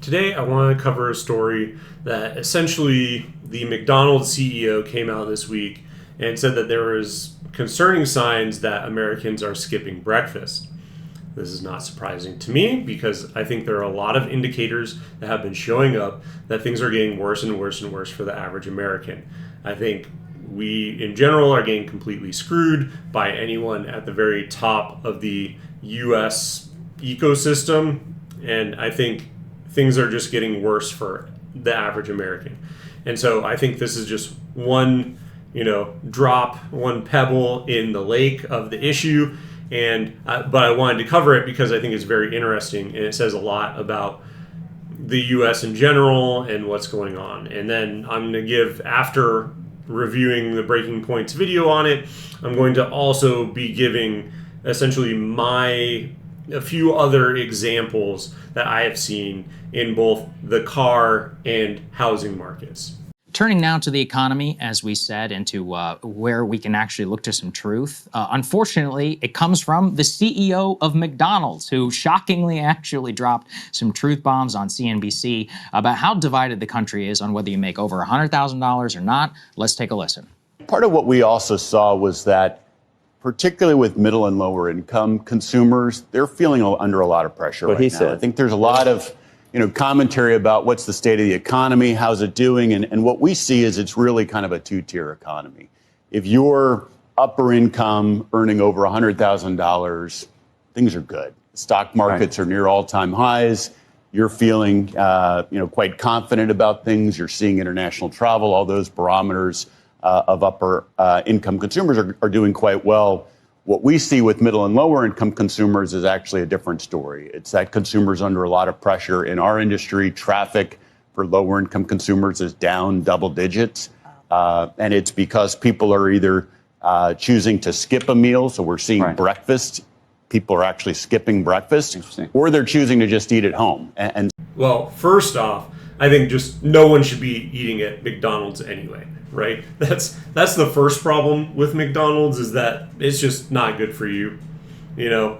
Today, I want to cover a story that essentially the McDonald's CEO came out this week and said that there was concerning signs that Americans are skipping breakfast. This is not surprising to me because I think there are a lot of indicators that have been showing up that things are getting worse and worse and worse for the average American. I think we, in general, are getting completely screwed by anyone at the very top of the U.S. ecosystem, and I think things are just getting worse for the average American. And so I think this is just one, drop, one pebble in the lake of the issue. But I wanted to cover it because I think it's very interesting and it says a lot about the U.S. in general and what's going on. And then I'm going to give, after reviewing the Breaking Points video on it, I'm going to also be giving essentially a few other examples that I have seen in both the car and housing markets. Turning now to the economy, as we said, into where we can actually look to some truth. Unfortunately, it comes from the CEO of McDonald's, who shockingly actually dropped some truth bombs on CNBC about how divided the country is on whether you make over $100,000 or not. Let's take a listen. Part of what we also saw was that, particularly with middle and lower income consumers, they're feeling under a lot of pressure right now. I think there's a lot of commentary about what's the state of the economy, how's it doing, and what we see is it's really kind of a two-tier economy. If you're upper income, earning over $100,000, things are good. Stock markets are near all-time highs. You're feeling quite confident about things. You're seeing international travel, all those barometers of upper income consumers are doing quite well. What we see with middle and lower income consumers is actually a different story. It's that consumers under a lot of pressure. In our industry, traffic for lower income consumers is down double digits. And it's because people are either choosing to skip a meal. So we're seeing breakfast. People are actually skipping breakfast, or they're choosing to just eat at home. Well, first off, I think just no one should be eating at McDonald's anyway, right? That's the first problem with McDonald's, is that it's just not good for you.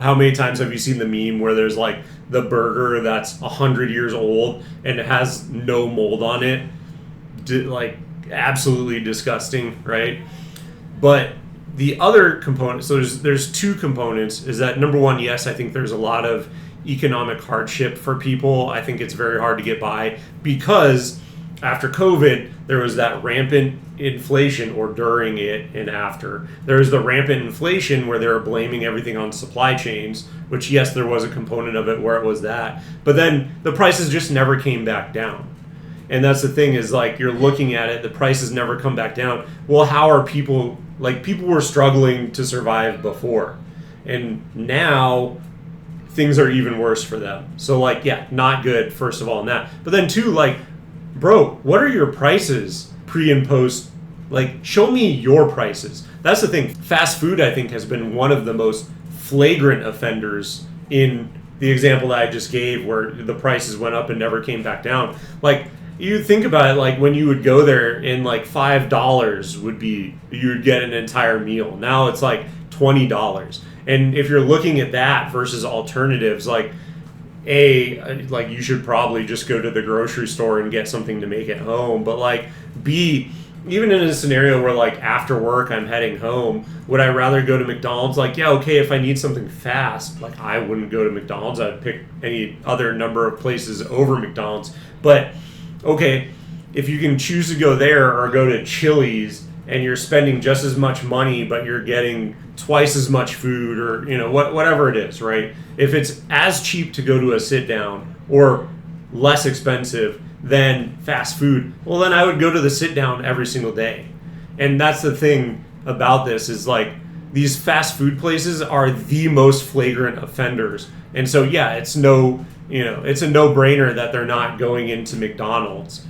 How many times have you seen the meme where there's like the burger that's 100 years old and it has no mold on it? Like absolutely disgusting, right? But the other component, so there's two components, is that number one, yes, I think there's a lot of economic hardship for people. I think it's very hard to get by because after COVID, there was that rampant inflation, or during it and after. There was the rampant inflation where they were blaming everything on supply chains, which, yes, there was a component of it where it was that. But then the prices just never came back down. And that's the thing, is like you're looking at it, the prices never come back down. Well, how are people, people were struggling to survive before. And now things are even worse for them. So not good, first of all, in that. But then two, bro, what are your prices pre and post? Show me your prices. That's the thing. Fast food, I think, has been one of the most flagrant offenders in the example that I just gave, where the prices went up and never came back down. You think about it, when you would go there and $5 would be, you would get an entire meal. Now it's $20. And if you're looking at that versus alternatives, you should probably just go to the grocery store and get something to make at home. But B, even in a scenario where after work I'm heading home, would I rather go to McDonald's? If I need something fast, I wouldn't go to McDonald's. I'd pick any other number of places over McDonald's. But okay, if you can choose to go there or go to Chili's and you're spending just as much money, but you're getting twice as much food, or whatever it is, right? If it's as cheap to go to a sit down or less expensive than fast food, well, then I would go to the sit down every single day. And that's the thing about this, is these fast food places are the most flagrant offenders. And so it's a no-brainer that they're not going into McDonald's.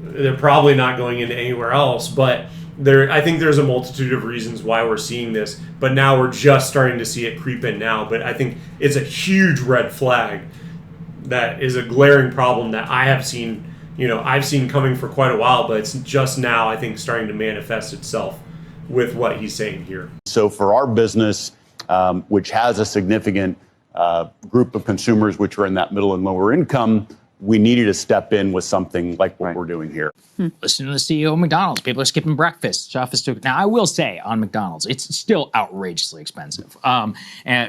They're probably not going into anywhere else, but I think there's a multitude of reasons why we're seeing this, but now we're just starting to see it creep in now. But I think it's a huge red flag that is a glaring problem that I have seen, I've seen coming for quite a while, but it's just now, I think, starting to manifest itself with what he's saying here. So for our business, which has a significant group of consumers which are in that middle and lower income we needed to step in with something like what we're doing here. Listen to the CEO of McDonald's. People are skipping breakfast. Now, I will say on McDonald's, it's still outrageously expensive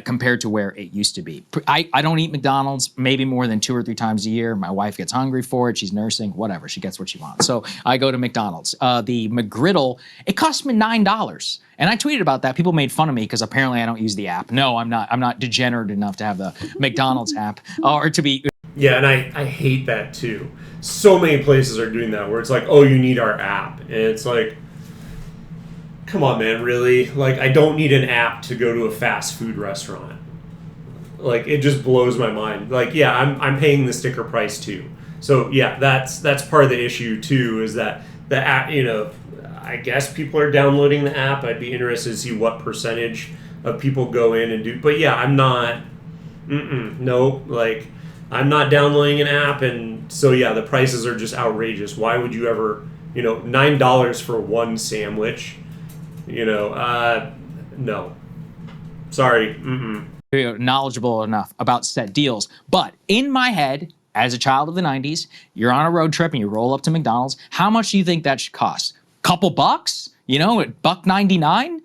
compared to where it used to be. I don't eat McDonald's maybe more than 2 or 3 times a year. My wife gets hungry for it. She's nursing, whatever. She gets what she wants. So I go to McDonald's. The McGriddle, it cost me $9. And I tweeted about that. People made fun of me because apparently I don't use the app. No, I'm not. I'm not degenerate enough to have the McDonald's app or to be. Yeah, and I hate that too. So many places are doing that where it's like, oh, you need our app. And it's like, come on, man, really? Like, I don't need an app to go to a fast food restaurant. Like, it just blows my mind. Like, yeah, I'm paying the sticker price too. So, yeah, that's part of the issue too, is that the app, I guess people are downloading the app. I'd be interested to see what percentage of people go in and do. But, yeah, I'm not, no, like, I'm not downloading an app, and so yeah, the prices are just outrageous. Why would you ever, $9 for one sandwich? No. Sorry. Knowledgeable enough about set deals. But in my head, as a child of the 90s, you're on a road trip and you roll up to McDonald's. How much do you think that should cost? Couple bucks? At $1.99?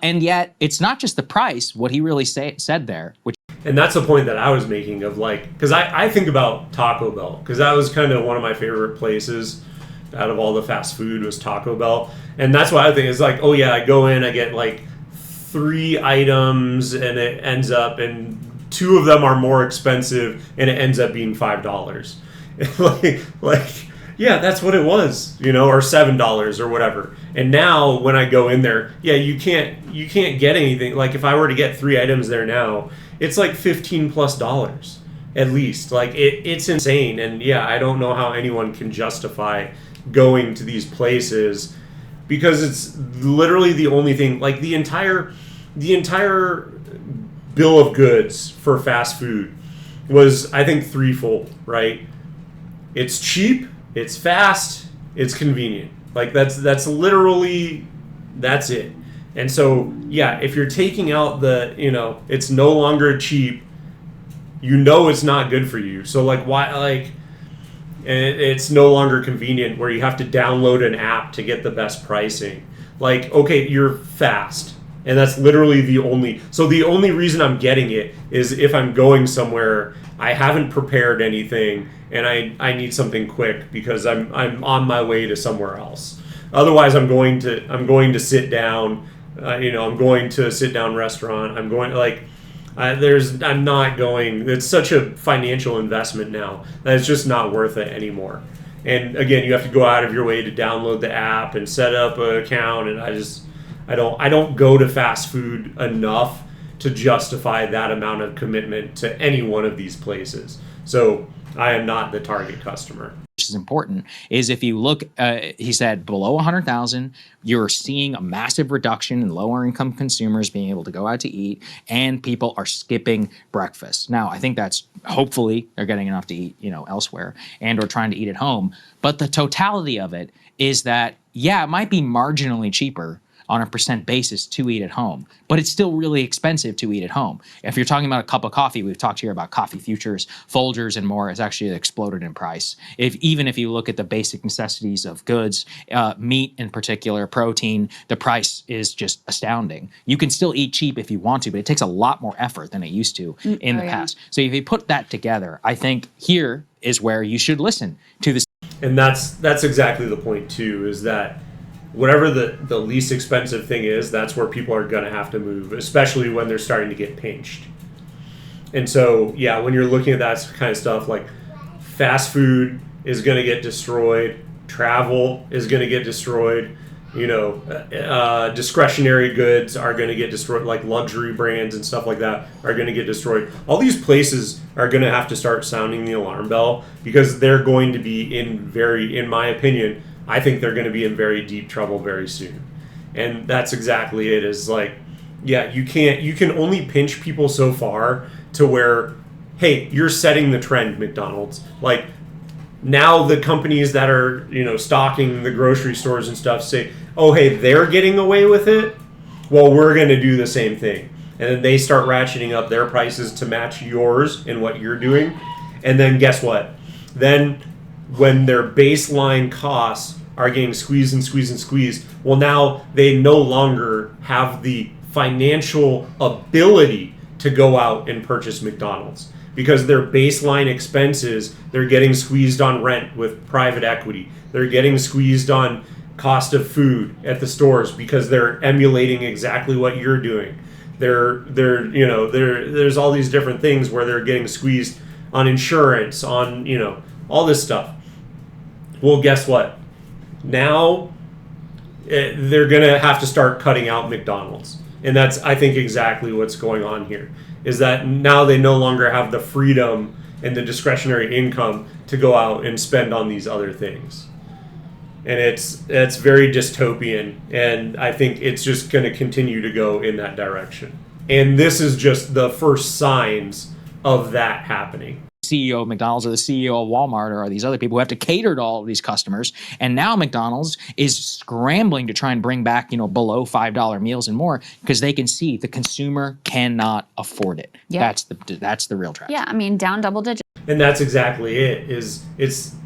And yet, it's not just the price, what he really said there, which. And that's the point that I was making of because I think about Taco Bell, because that was kind of one of my favorite places out of all the fast food was Taco Bell. And that's what I think is like, oh yeah, I go in, I get like 3 items and it ends up, and 2 of them are more expensive and it ends up being $5. Yeah, that's what it was, or $7 or whatever. And now when I go in there, yeah, you can't get anything. Like if I were to get 3 items there now, it's like $15+ at least. Like it's insane. And yeah, I don't know how anyone can justify going to these places, because it's literally the only thing. Like the entire bill of goods for fast food was, I think, threefold, right? It's cheap, it's fast, it's convenient. Like that's literally, that's it. And so, yeah, if you're taking out the, it's no longer cheap, it's not good for you. So like, why, it's no longer convenient where you have to download an app to get the best pricing. Like, okay, you're fast. And that's literally the only reason I'm getting it is if I'm going somewhere, I haven't prepared anything and I need something quick because I'm on my way to somewhere else. Otherwise, I'm going to sit down. I'm going to a sit-down restaurant. I'm going I'm not going. It's such a financial investment now that it's just not worth it anymore. And again, you have to go out of your way to download the app and set up an account. And I don't go to fast food enough to justify that amount of commitment to any one of these places. So I am not the target customer. Which is important, is if you look, he said below 100,000, you're seeing a massive reduction in lower income consumers being able to go out to eat, and people are skipping breakfast. Now, I think that's, hopefully they're getting enough to eat, elsewhere, and or trying to eat at home. But the totality of it is that, yeah, it might be marginally cheaper on a percent basis to eat at home, but it's still really expensive to eat at home. If you're talking about a cup of coffee, we've talked here about coffee futures, Folgers, and more. It's actually exploded in price. Even if you look at the basic necessities of goods, meat in particular, protein, the price is just astounding. You can still eat cheap if you want to, but it takes a lot more effort than it used to in the past. So if you put that together, I think here is where you should listen to this. And that's exactly the point too, is that whatever the least expensive thing is, that's where people are going to have to move, especially when they're starting to get pinched. And so, yeah, when you're looking at that kind of stuff, like fast food is going to get destroyed, travel is going to get destroyed, discretionary goods are going to get destroyed, like luxury brands and stuff like that are going to get destroyed. All these places are going to have to start sounding the alarm bell, because they're going to be in my opinion, I think they're going to be in very deep trouble very soon. And that's exactly it, is like, yeah, you can only pinch people so far to where, hey, you're setting the trend, McDonald's. Like, now the companies that are, stocking the grocery stores and stuff say, oh, hey, they're getting away with it, well, we're going to do the same thing. And then they start ratcheting up their prices to match yours and what you're doing. And then guess what? Then when their baseline costs are getting squeezed and squeezed and squeezed, well, now they no longer have the financial ability to go out and purchase McDonald's because their baseline expenses, they're getting squeezed on rent with private equity. They're getting squeezed on cost of food at the stores because they're emulating exactly what you're doing. There's all these different things where they're getting squeezed on insurance, on, all this stuff. Well, guess what? Now they're going to have to start cutting out McDonald's. And that's, I think, exactly what's going on here, is that now they no longer have the freedom and the discretionary income to go out and spend on these other things. And it's very dystopian, and I think it's just going to continue to go in that direction. And this is just the first signs of that happening. CEO of McDonald's or the CEO of Walmart or these other people who have to cater to all of these customers. And now McDonald's is scrambling to try and bring back, below $5 meals and more because they can see the consumer cannot afford it. Yeah. That's the real tragedy. Yeah, I mean, down double digits. And that's exactly it. It's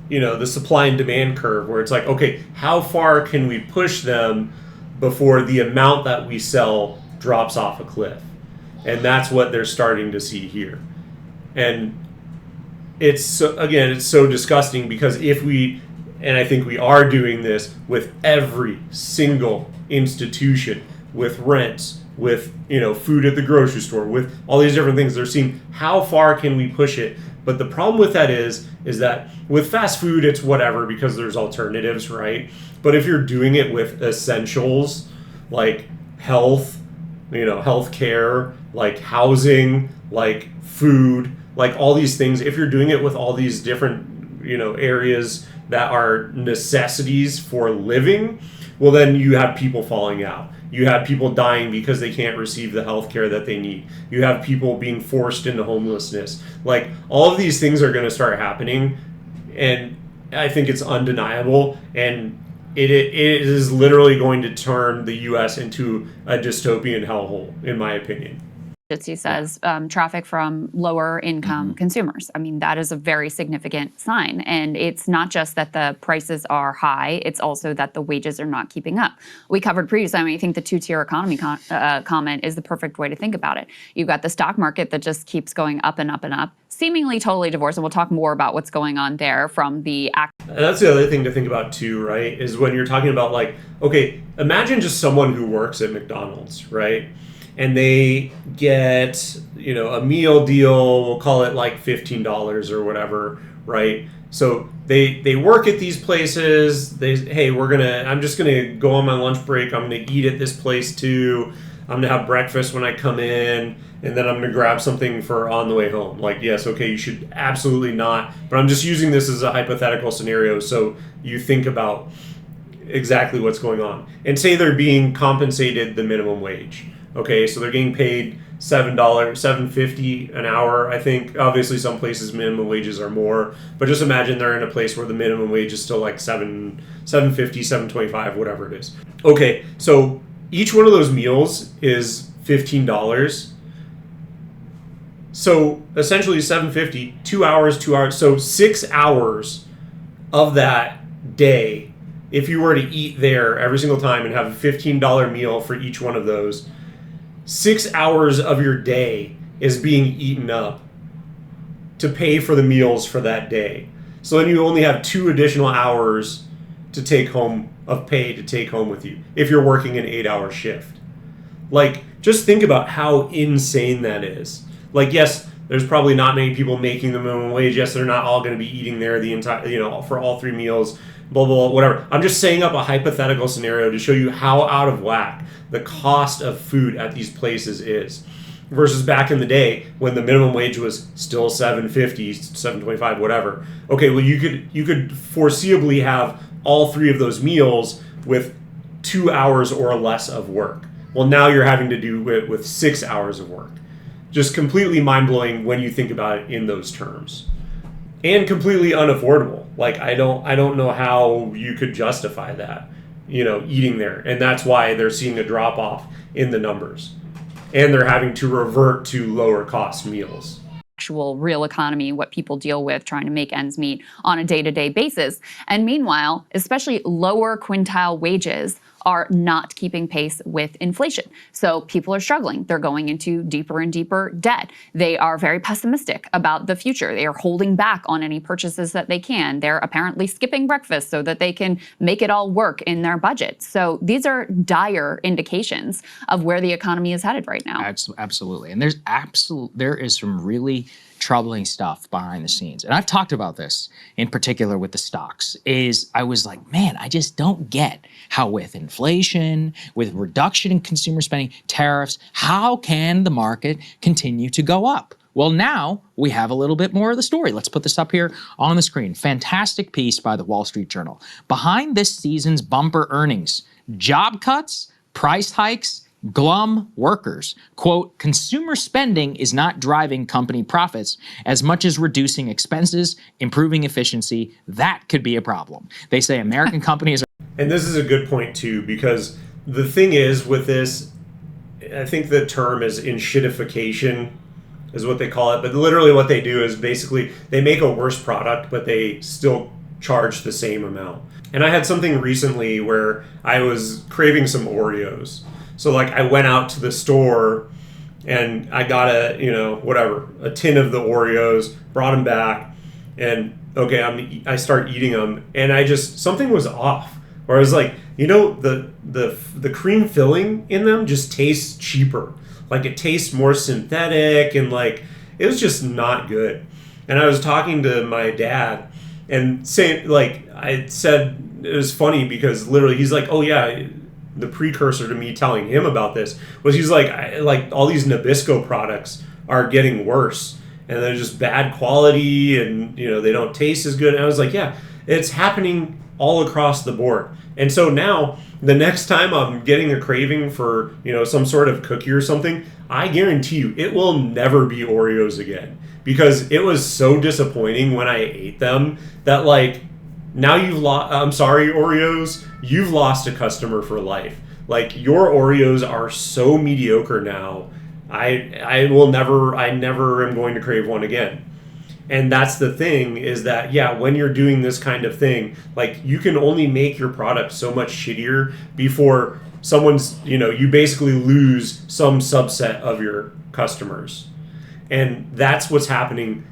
the supply and demand curve where it's like, okay, how far can we push them before the amount that we sell drops off a cliff? And that's what they're starting to see here. And it's so disgusting because and I think we are doing this with every single institution, with rents, with food at the grocery store, with all these different things. They're seeing how far can we push it. But the problem with that is that with fast food, it's whatever because there's alternatives, right? But if you're doing it with essentials like health, healthcare, like housing, like food, like all these things, if you're doing it with all these different, areas that are necessities for living, well, then you have people falling out. You have people dying because they can't receive the health care that they need. You have people being forced into homelessness. Like, all of these things are going to start happening, and I think it's undeniable, and it is literally going to turn the U.S. into a dystopian hellhole, in my opinion. He says traffic from lower income consumers. I mean, that is a very significant sign. And it's not just that the prices are high, it's also that the wages are not keeping up. We covered previously, I think the two-tier economy comment is the perfect way to think about it. You've got the stock market that just keeps going up and up and up, seemingly totally divorced. And we'll talk more about what's going on there from the And that's the other thing to think about too, right? Is when you're talking about okay, imagine just someone who works at McDonald's, right? And they get, a meal deal, we'll call it like $15 or whatever, right? So they work at these places. I'm just gonna go on my lunch break. I'm gonna eat at this place too. I'm gonna have breakfast when I come in, and then I'm gonna grab something for on the way home. Yes, okay, you should absolutely not. But I'm just using this as a hypothetical scenario so you think about exactly what's going on. And say they're being compensated the minimum wage. Okay, so they're getting paid $7.50 an hour. I think obviously some places minimum wages are more, but just imagine they're in a place where the minimum wage is still like $7.50, $7.25, whatever it is. Okay, so each one of those meals is $15. So essentially $7.50, 2 hours, 2 hours. So 6 hours of that day, if you were to eat there every single time and have a $15 meal for each one of those, 6 hours of your day is being eaten up to pay for the meals for that day. So then you only have 2 additional hours to take home with you if you're working an 8-hour shift. Just think about how insane that is. Yes, there's probably not many people making the minimum wage. Yes, they're not all going to be eating there the entire, for all 3 meals, blah, blah, blah, whatever. I'm just saying up a hypothetical scenario to show you how out of whack the cost of food at these places is versus back in the day when the minimum wage was still $7.50, $7.25, whatever. Okay, well, you could foreseeably have all 3 of those meals with 2 hours or less of work. Well, now you're having to do it with 6 hours of work. Just completely mind-blowing when you think about it in those terms. And completely unaffordable. I don't know how you could justify that, eating there. And that's why they're seeing a drop-off in the numbers. And they're having to revert to lower cost meals. actual real economy, what people deal with trying to make ends meet on a day-to-day basis. And meanwhile, especially lower quintile wages are not keeping pace with inflation. So people are struggling. They're going into deeper and deeper debt. They are very pessimistic about the future. They are holding back on any purchases that they can. They're apparently skipping breakfast so that they can make it all work in their budget. So these are dire indications of where the economy is headed right now. Absolutely. And there is some really troubling stuff behind the scenes. And I've talked about this in particular with the stocks. I was like, man, I just don't get how with inflation, with reduction in consumer spending, tariffs, how can the market continue to go up? Well, now we have a little bit more of the story. Let's put this up here on the screen. Fantastic piece by the Wall Street Journal. Behind this season's bumper earnings, job cuts, price hikes, glum workers. Quote, consumer spending is not driving company profits as much as reducing expenses, improving efficiency. That could be a problem. They say American companies are. And this is a good point too, because the thing is with this, I think the term is enshittification is what they call it. But literally what they do is basically they make a worse product, but they still charge the same amount. And I had something recently where I was craving some Oreos. So like I went out to the store and I got a tin of the Oreos, brought them back, and okay, I start eating them, and something was off. Or I was like, the cream filling in them just tastes cheaper. Like it tastes more synthetic, and like it was just not good. And I was talking to my dad and saying, like, I said, it was funny because literally he's like, oh yeah, the precursor to me telling him about this was he's like, all these Nabisco products are getting worse and they're just bad quality and, they don't taste as good. And I was like, yeah, it's happening all across the board. And so now the next time I'm getting a craving for, some sort of cookie or something, I guarantee you it will never be Oreos again, because it was so disappointing when I ate them that now you've lost, I'm sorry, Oreos, you've lost a customer for life. Like your Oreos are so mediocre now. I never am going to crave one again. And that's the thing is that, yeah, when you're doing this kind of thing, like you can only make your product so much shittier before someone's, you basically lose some subset of your customers. And that's what's happening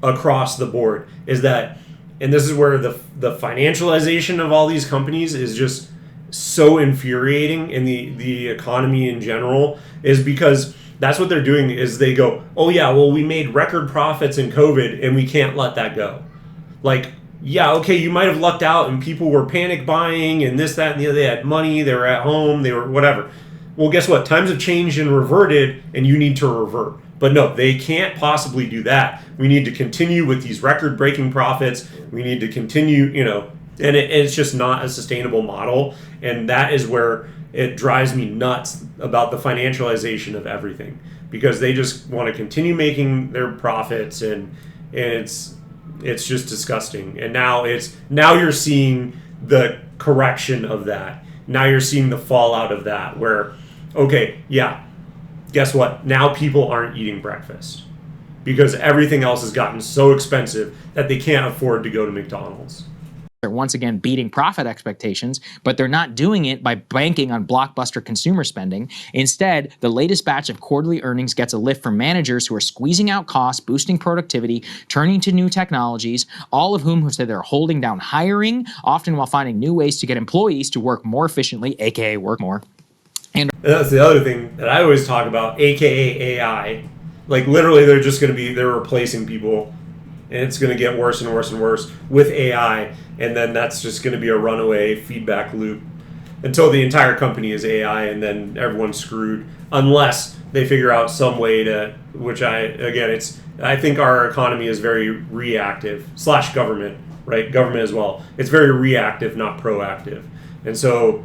across the board is that, and this is where the financialization of all these companies is just so infuriating in the economy in general, is because that's what they're doing is they go, oh yeah, well, we made record profits in COVID and we can't let that go. Like, yeah, okay, you might have lucked out and people were panic buying and this, that, and the other. They had money, they were at home, they were whatever. Well, guess what? Times have changed and reverted, and you need to revert. But no, they can't possibly do that. We need to continue with these record-breaking profits. We need to continue, and it's just not a sustainable model. And that is where it drives me nuts about the financialization of everything, because they just want to continue making their profits, and it's just disgusting. And now you're seeing the correction of that. Now you're seeing the fallout of that, where, okay, yeah, guess what? Now people aren't eating breakfast because everything else has gotten so expensive that they can't afford to go to McDonald's. They're once again beating profit expectations, but they're not doing it by banking on blockbuster consumer spending. Instead, the latest batch of quarterly earnings gets a lift from managers who are squeezing out costs, boosting productivity, turning to new technologies, all of whom have said they're holding down hiring, often while finding new ways to get employees to work more efficiently, aka work more. And that's the other thing that I always talk about, aka AI. Like literally they're replacing people, and it's going to get worse and worse and worse with AI, and then that's just going to be a runaway feedback loop until the entire company is AI, and then everyone's screwed unless they figure out some way to, I think our economy is very reactive / government, right? Government as well. It's very reactive, not proactive. And so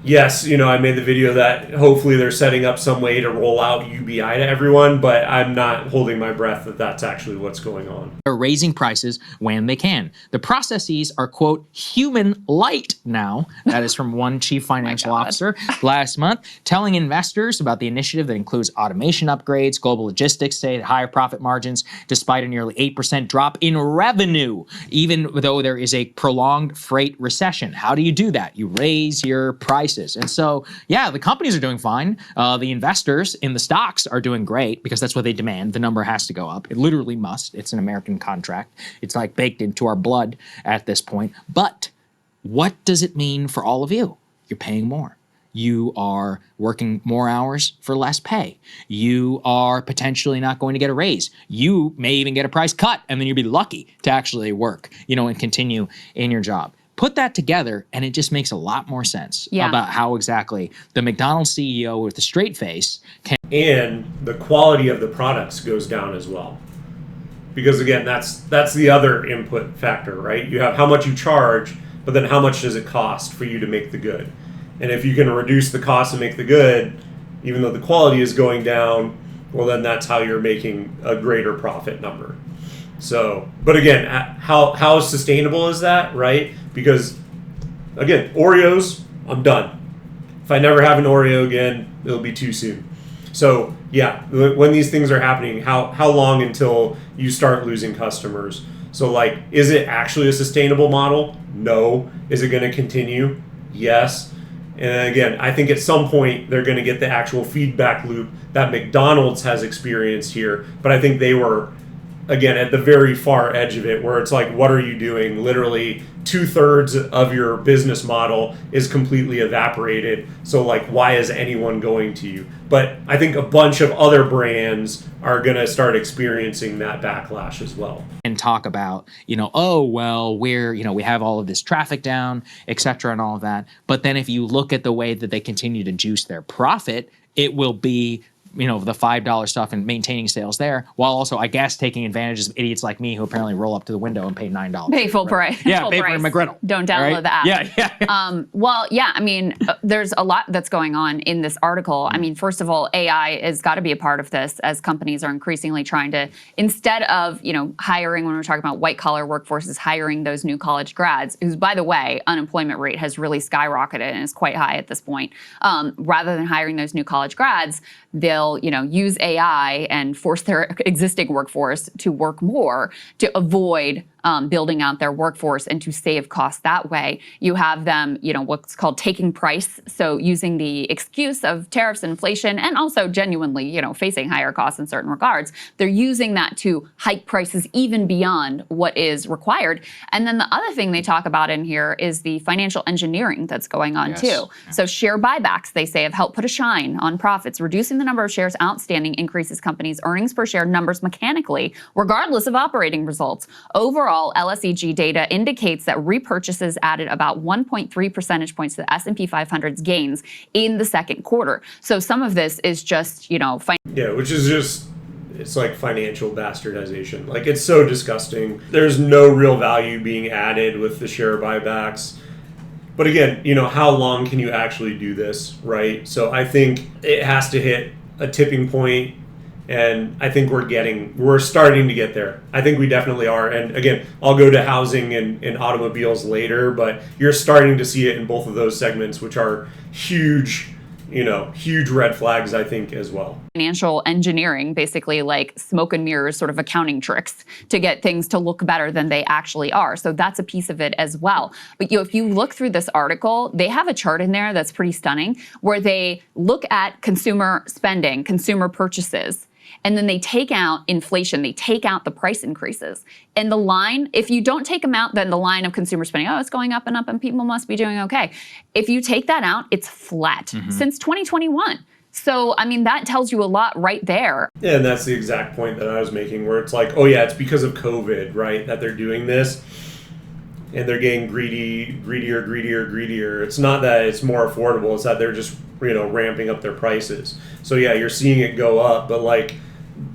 yes, I made the video that hopefully they're setting up some way to roll out UBI to everyone, but I'm not holding my breath that that's actually what's going on. They're raising prices when they can. The processes are, quote, human light now. That is from one chief financial officer last month, telling investors about the initiative that includes automation upgrades. Global logistics say higher profit margins despite a nearly 8% drop in revenue, even though there is a prolonged freight recession. How do you do that? You raise your prices. And so, yeah, the companies are doing fine. The investors in the stocks are doing great because that's what they demand. The number has to go up. It literally must. It's an American contract. It's like baked into our blood at this point. But what does it mean for all of you? You're paying more. You are working more hours for less pay. You are potentially not going to get a raise. You may even get a price cut, and then you'll be lucky to actually work, and continue in your job. Put that together, and it just makes a lot more sense about how exactly the McDonald's CEO with a straight face can. And the quality of the products goes down as well. Because again, that's the other input factor, right? You have how much you charge, but then how much does it cost for you to make the good? And if you can reduce the cost to make the good, even though the quality is going down, well, then that's how you're making a greater profit number. So, but again, how sustainable is that, right? Because, again, Oreos, I'm done. If I never have an Oreo again, it'll be too soon. So, yeah, when these things are happening, how long until you start losing customers? So, is it actually a sustainable model? No. Is it going to continue? Yes. And again, I think at some point they're going to get the actual feedback loop that McDonald's has experienced here. But I think they were, again, at the very far edge of it, where it's like, what are you doing? Literally 2/3 of your business model is completely evaporated. So why is anyone going to you? But I think a bunch of other brands are going to start experiencing that backlash as well. And talk about, oh, well, we have all of this traffic down, et cetera, and all of that. But then if you look at the way that they continue to juice their profit, it will be the $5 stuff and maintaining sales there, while also, I guess, taking advantage of idiots like me who apparently roll up to the window and pay $9. Pay full price. Yeah, full pay price. for a McGriddle. Don't download the app. Yeah. Well, yeah, I mean, there's a lot that's going on in this article. I mean, first of all, AI has got to be a part of this as companies are increasingly trying to, instead of, hiring, when we're talking about white collar workforces, hiring those new college grads, whose, by the way, unemployment rate has really skyrocketed and is quite high at this point. Rather than hiring those new college grads, they'll, use AI and force their existing workforce to work more to avoid building out their workforce and to save costs that way. You have them, what's called taking price. So using the excuse of tariffs and inflation and also genuinely, facing higher costs in certain regards, they're using that to hike prices even beyond what is required. And then the other thing they talk about in here is the financial engineering that's going on too. Yeah. So share buybacks, they say, have helped put a shine on profits. Reducing the number of shares outstanding increases companies' earnings per share numbers mechanically, regardless of operating results. Overall, LSEG data indicates that repurchases added about 1.3 percentage points to the S&P 500's gains in the second quarter. So some of this is just, which is just, it's like financial bastardization. It's so disgusting. There's no real value being added with the share buybacks. But again, how long can you actually do this, right? So I think it has to hit a tipping point. And I think we're starting to get there. I think we definitely are. And again, I'll go to housing and automobiles later, but you're starting to see it in both of those segments, which are huge, huge red flags, I think, as well. Financial engineering, basically like smoke and mirrors sort of accounting tricks to get things to look better than they actually are. So that's a piece of it as well. But if you look through this article, they have a chart in there that's pretty stunning where they look at consumer spending, consumer purchases, and then they take out inflation, they take out the price increases. And the line, if you don't take them out, then the line of consumer spending, it's going up and people must be doing okay. If you take that out, it's flat since 2021. So, I mean, that tells you a lot right there. Yeah, and that's the exact point that I was making, where it's like, it's because of COVID, right, that they're doing this. And they're getting greedier. It's not that it's more affordable, it's that they're just, ramping up their prices. So yeah, you're seeing it go up, but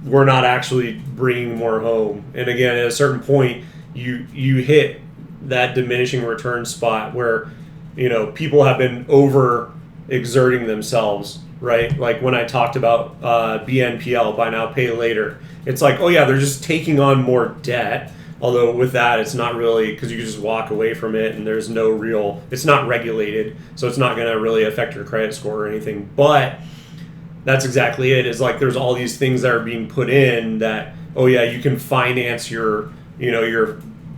we're not actually bringing more home. And again, at a certain point, you hit that diminishing return spot where people have been over exerting themselves, right? Like when I talked about BNPL, buy now, pay later, it's like, oh yeah, they're just taking on more debt. Although with that, it's not really, because you can just walk away from it and there's no real, it's not regulated, so it's not going to really affect your credit score or anything. But that's exactly it. Is like there's all these things that are being put in that, oh yeah, you can finance your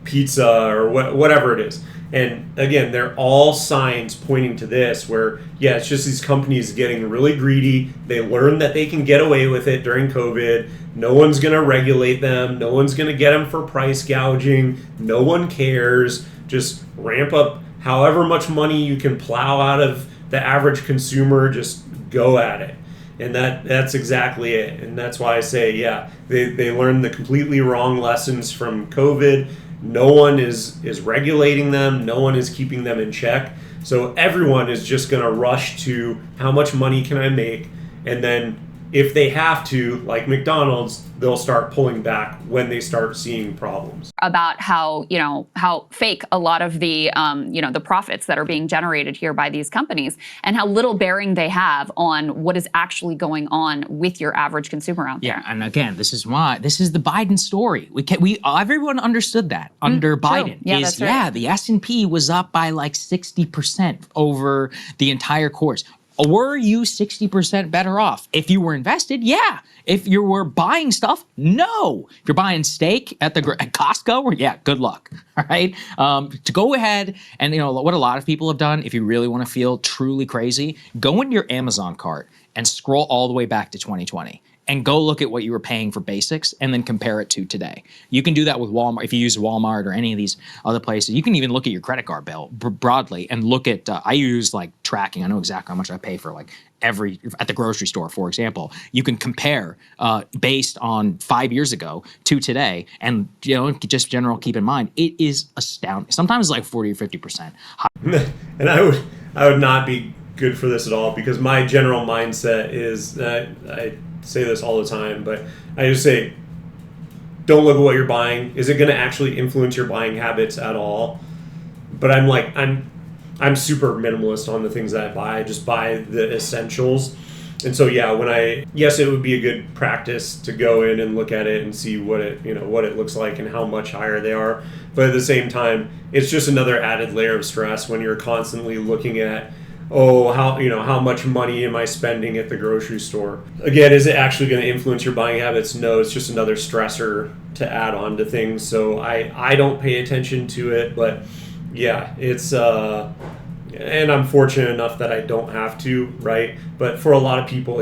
pizza or whatever it is. And again, they're all signs pointing to this where, yeah, it's just these companies getting really greedy. They learned that they can get away with it during COVID. No one's going to regulate them. No one's going to get them for price gouging. No one cares. Just ramp up however much money you can plow out of the average consumer. Just go at it. And that's exactly it. And that's why I say, yeah, they learned the completely wrong lessons from COVID. No one is regulating them. No one is keeping them in check. So everyone is just going to rush to how much money can I make? And then if they have to, like McDonald's, they'll start pulling back when they start seeing problems. About how fake a lot of the the profits that are being generated here by these companies, and how little bearing they have on what is actually going on with your average consumer out there. Yeah, and again, this is the Biden story. Everyone understood that under Biden. Yeah, that's right. Yeah, the S&P was up by like 60% over the entire course. Were you 60% better off? If you were invested, yeah. If you were buying stuff, no. If you're buying steak at Costco, yeah, good luck. All right. To go ahead and what a lot of people have done, if you really want to feel truly crazy, go into your Amazon cart and scroll all the way back to 2020. And go look at what you were paying for basics and then compare it to today. You can do that with Walmart. If you use Walmart or any of these other places, you can even look at your credit card bill broadly and look at, I use like tracking. I know exactly how much I pay for like at the grocery store, for example. You can compare based on 5 years ago to today. And, just general keep in mind, it is astounding. Sometimes it's like 40 or 50% higher. And I would not be good for this at all, because my general mindset is I say this all the time, but I just say, don't look at what you're buying. Is it going to actually influence your buying habits at all? But I'm super minimalist on the things that I buy. I just buy the essentials. And so yeah, yes, it would be a good practice to go in and look at it and see what it looks like and how much higher they are. But at the same time, it's just another added layer of stress when you're constantly looking at, how much money am I spending at the grocery store? Again, is it actually going to influence your buying habits? No, it's just another stressor to add on to things. So I don't pay attention to it, but yeah, it's and I'm fortunate enough that I don't have to, right? But for a lot of people,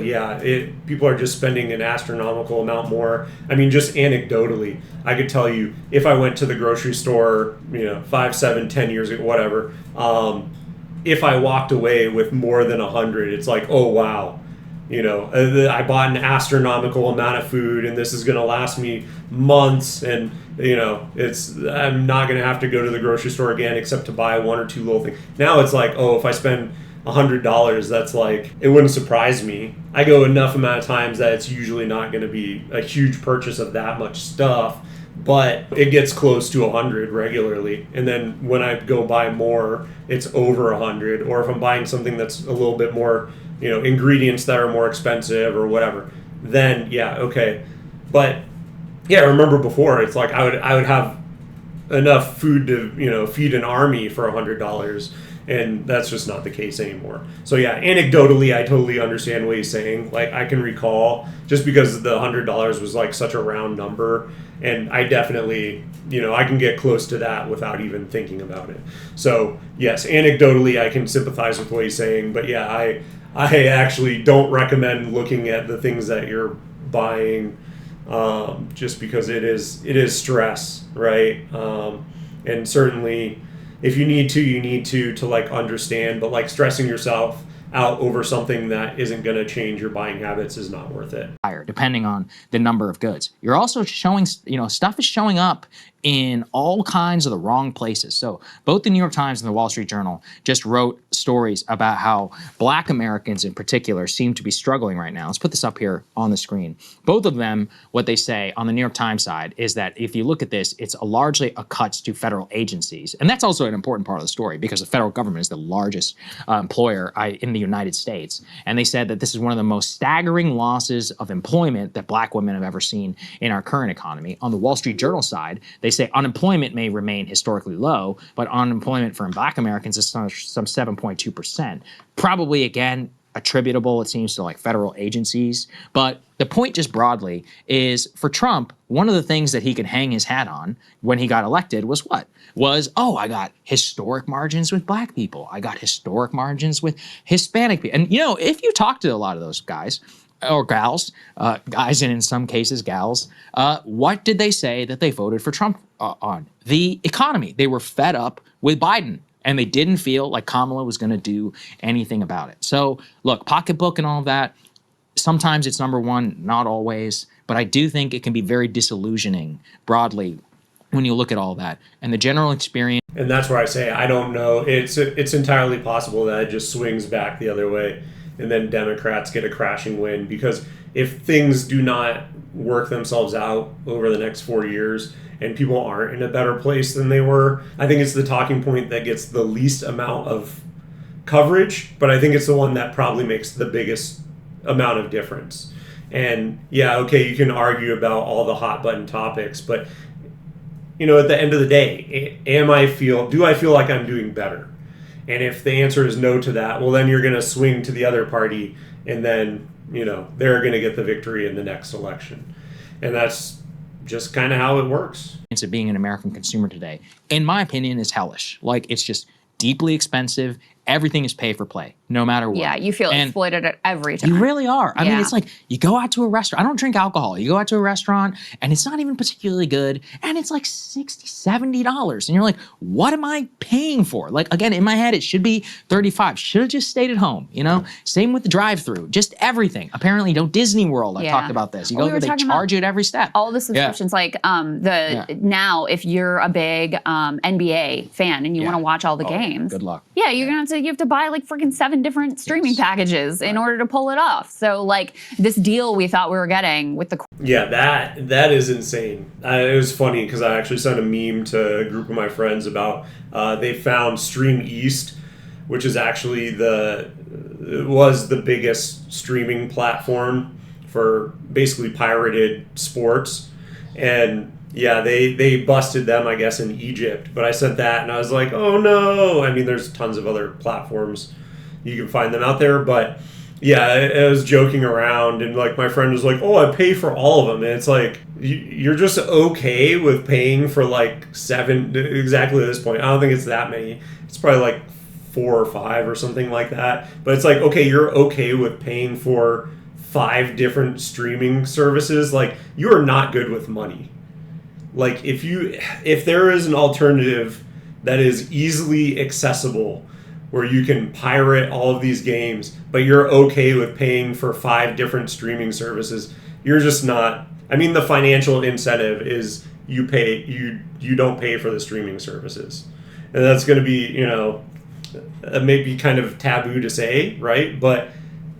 people are just spending an astronomical amount more. I mean, just anecdotally, I could tell you, if I went to the grocery store, 5, 7, 10 years ago, whatever, if I walked away with more than 100, it's like, oh wow, I bought an astronomical amount of food and this is going to last me months, and I'm not going to have to go to the grocery store again except to buy one or two little things. Now it's like, oh, if I spend $100, that's like, it wouldn't surprise me. I go enough amount of times that it's usually not going to be a huge purchase of that much stuff. But it gets close to 100 regularly. And then when I go buy more, it's over 100. Or if I'm buying something that's a little bit more, ingredients that are more expensive or whatever, then yeah, okay. But yeah, I remember before, it's like I would have enough food to, feed an army for $100. And that's just not the case anymore. So yeah, anecdotally, I totally understand what he's saying. Like, I can recall, just because the $100 was like such a round number, and I definitely, I can get close to that without even thinking about it. So yes, anecdotally, I can sympathize with what he's saying. But yeah, I actually don't recommend looking at the things that you're buying, just because it is stress, right? And certainly, if you need to like understand, but like stressing yourself out over something that isn't going to change your buying habits is not worth it. higher, depending on the number of goods. You're also showing, stuff is showing up in all kinds of the wrong places. So both the New York Times and the Wall Street Journal just wrote stories about how Black Americans in particular seem to be struggling right now. Let's put this up here on the screen. Both of them, what they say on the New York Times side is that if you look at this, it's largely a cuts to federal agencies. And that's also an important part of the story because the federal government is the largest employer in the United States. And they said that this is one of the most staggering losses of employment that Black women have ever seen in our current economy. On the Wall Street Journal side, they say unemployment may remain historically low, but unemployment for Black Americans is some 7.2%. Probably, again, attributable, it seems, to like federal agencies. But the point just broadly is for Trump, one of the things that he could hang his hat on when he got elected was what? Oh, I got historic margins with Black people. I got historic margins with Hispanic people. And, if you talk to a lot of those guys, or gals, guys, and in some cases gals, what did they say that they voted for Trump on? The economy. They were fed up with Biden, and they didn't feel like Kamala was going to do anything about it. So, look, pocketbook and all of that, sometimes it's number one, not always, but I do think it can be very disillusioning broadly when you look at all that. And the general experience. And that's where I say, I don't know. It's entirely possible that it just swings back the other way, and then Democrats get a crashing win, because if things do not work themselves out over the next 4 years and people aren't in a better place than they were, I think it's the talking point that gets the least amount of coverage, but I think it's the one that probably makes the biggest amount of difference. And yeah, okay, you can argue about all the hot button topics, but at the end of the day, do I feel like I'm doing better? And if the answer is no to that, well, then you're going to swing to the other party, and then, they're going to get the victory in the next election. And that's just kind of how it works. Of being an American consumer today, in my opinion, is hellish. Like, it's just deeply expensive. Everything is pay for play, no matter what. Yeah, you feel exploited at every time. You really are. I mean, it's like you go out to a restaurant. I don't drink alcohol. You go out to a restaurant and it's not even particularly good, and it's like $60, $70. And you're like, what am I paying for? Like, again, in my head, it should be $35. Should have just stayed at home, Same with the drive-through. Just everything. Apparently, Disney World, I talked about this. You go there, they charge you at every step. All the subscriptions, now, if you're a big NBA fan and you want to watch all the games. Good luck. Yeah, you have to buy like freaking 7 different streaming packages in order to pull it off. So like this deal we thought we were getting with the that is insane. It was funny because I actually sent a meme to a group of my friends about they found Stream East, which is actually was the biggest streaming platform for basically pirated sports. And yeah, they busted them, I guess, in Egypt. But I sent that, and I was like, oh, no. I mean, there's tons of other platforms. You can find them out there. But, yeah, I was joking around, and, like, my friend was like, oh, I pay for all of them. And it's like, you're just okay with paying for, like, 7, exactly at this point. I don't think it's that many. It's probably, like, 4 or 5 or something like that. But it's like, okay, you're okay with paying for 5 different streaming services. Like, you are not good with money. Like, if there is an alternative that is easily accessible where you can pirate all of these games, but you're okay with paying for 5 different streaming services, you're just not. I mean, the financial incentive is you don't pay for the streaming services. And that's going to be, maybe kind of taboo to say, right? But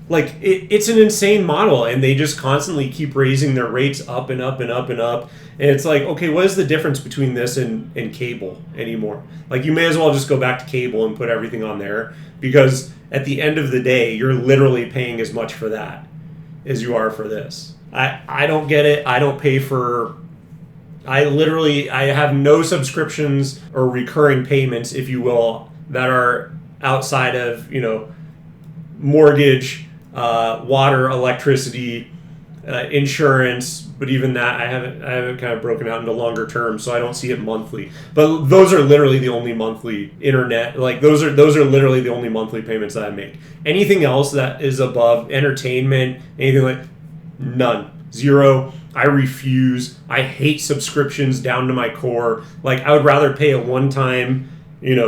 like, it's an insane model, and they just constantly keep raising their rates up and up and up and up. And it's like, okay, what is the difference between this and cable anymore? Like, you may as well just go back to cable and put everything on there, because at the end of the day, you're literally paying as much for that as you are for this. I don't get it. I don't pay for... I have no subscriptions or recurring payments, if you will, that are outside of, mortgage, water, electricity, insurance, but even that I haven't kind of broken out into longer terms, so I don't see it monthly. But those are literally the only monthly internet. Like, those are literally the only monthly payments that I make. Anything else that is above entertainment, anything like, none, 0. I refuse. I hate subscriptions down to my core. Like, I would rather pay a one-time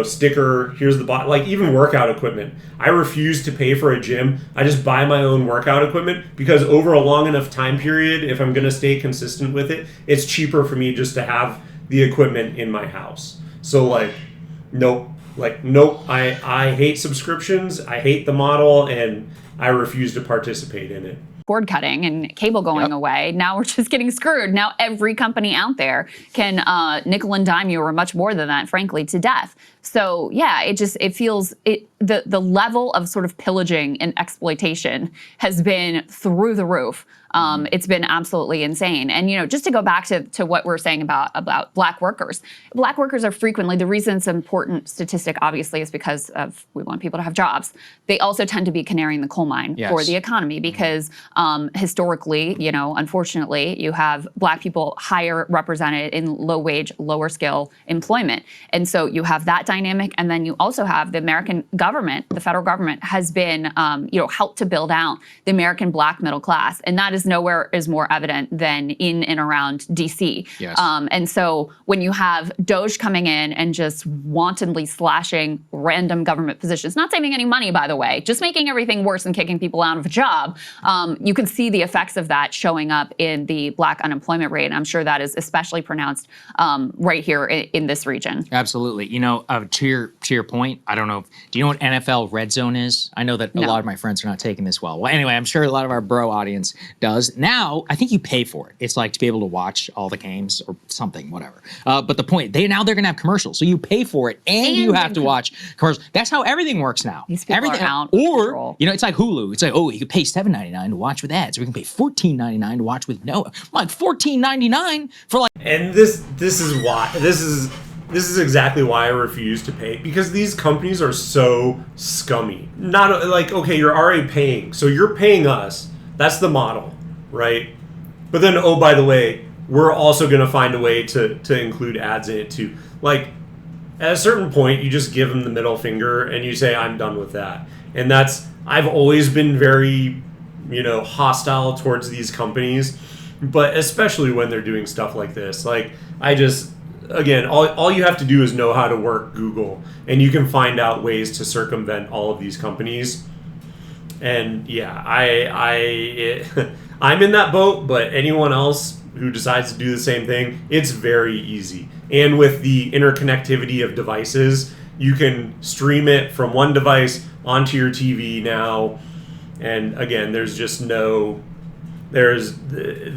sticker, here's the bot, like even workout equipment. I refuse to pay for a gym. I just buy my own workout equipment because over a long enough time period, if I'm going to stay consistent with it, it's cheaper for me just to have the equipment in my house. So nope. I hate subscriptions. I hate the model, and I refuse to participate in it. Cord cutting and cable going away. Now we're just getting screwed. Now every company out there can nickel and dime you, or much more than that, frankly, to death. So yeah, it feels the level of sort of pillaging and exploitation has been through the roof. It's been absolutely insane. And just to go back to what we're saying about black workers. Black workers are frequently, the reason it's an important statistic, obviously, is because we want people to have jobs. They also tend to be canary in the coal mine for the economy because historically, unfortunately, you have black people higher represented in low wage, lower skill employment. And so you have that dynamic. And then you also have the American government, the federal government has been, helped to build out the American black middle class. And that is nowhere is more evident than in and around DC. Yes. And so when you have Doge coming in and just wantonly slashing random government positions, not saving any money, by the way, just making everything worse and kicking people out of a job, you can see the effects of that showing up in the black unemployment rate. And I'm sure that is especially pronounced right here in this region. Absolutely. To your point, I don't know. Do you know what NFL Red Zone is? I know that a lot of my friends are not taking this well. Well, anyway, I'm sure a lot of our bro audience does. Now, I think you pay for it. It's like to be able to watch all the games or something, whatever. But the point, they're going to have commercials. So you pay for it and you have to watch commercials. That's how everything works now. These people everything, are out of control. It's like Hulu. It's like, you can pay $7.99 to watch with ads. Or you can pay $14.99 to watch with no. Like $14.99 for like. And this is why. This is exactly why I refuse to pay, because these companies are so scummy. Not like, okay, you're already paying. So you're paying us. That's the model, right? But then, oh, by the way, we're also going to find a way to include ads in it too. Like, at a certain point, you just give them the middle finger and you say, I'm done with that. And I've always been very, hostile towards these companies, but especially when they're doing stuff like this. Like, again, all you have to do is know how to work Google, and you can find out ways to circumvent all of these companies. And yeah, I'm in that boat, but anyone else who decides to do the same thing, it's very easy. And with the interconnectivity of devices, you can stream it from one device onto your TV now. And again,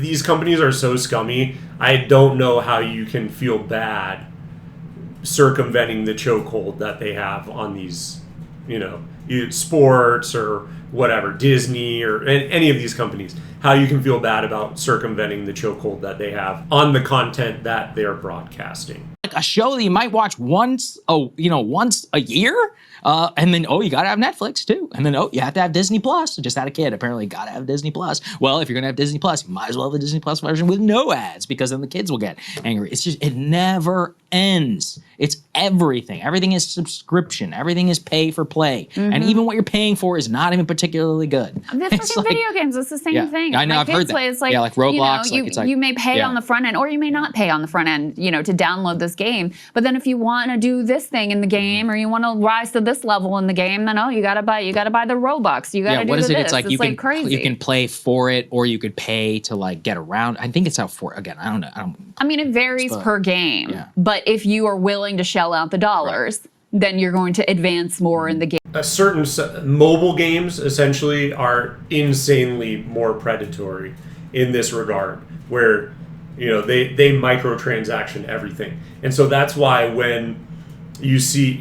these companies are so scummy. I don't know how you can feel bad circumventing the chokehold that they have on these, sports or whatever, Disney or any of these companies. How you can feel bad about circumventing the chokehold that they have on the content that they're broadcasting. Like a show that you might watch once a year. And then, you got to have Netflix too. And then, you have to have Disney Plus. I just had a kid, apparently got to have Disney Plus. Well, if you're going to have Disney Plus, you might as well have the Disney Plus version with no ads, because then the kids will get angry. It never ends. It's everything. Everything is subscription. Everything is pay for play. Mm-hmm. And even what you're paying for is not even particularly good. It's like video games. It's the same thing. I know, I've heard that. It's like, like Roblox. You may pay on the front end, or you may not pay on the front end, to download this game. But then if you want to do this thing in the game, or you want to rise to this level in the game, then you gotta buy the Robux. You gotta do what is this. It's like it's crazy. You can play for it, or you could pay to get around. I think it's out for again. I don't know. I mean, it varies per game. Yeah. But if you are willing to shell out the dollars, then you're going to advance more in the game. A certain mobile games essentially are insanely more predatory in this regard, where they microtransaction everything. And so that's why when you see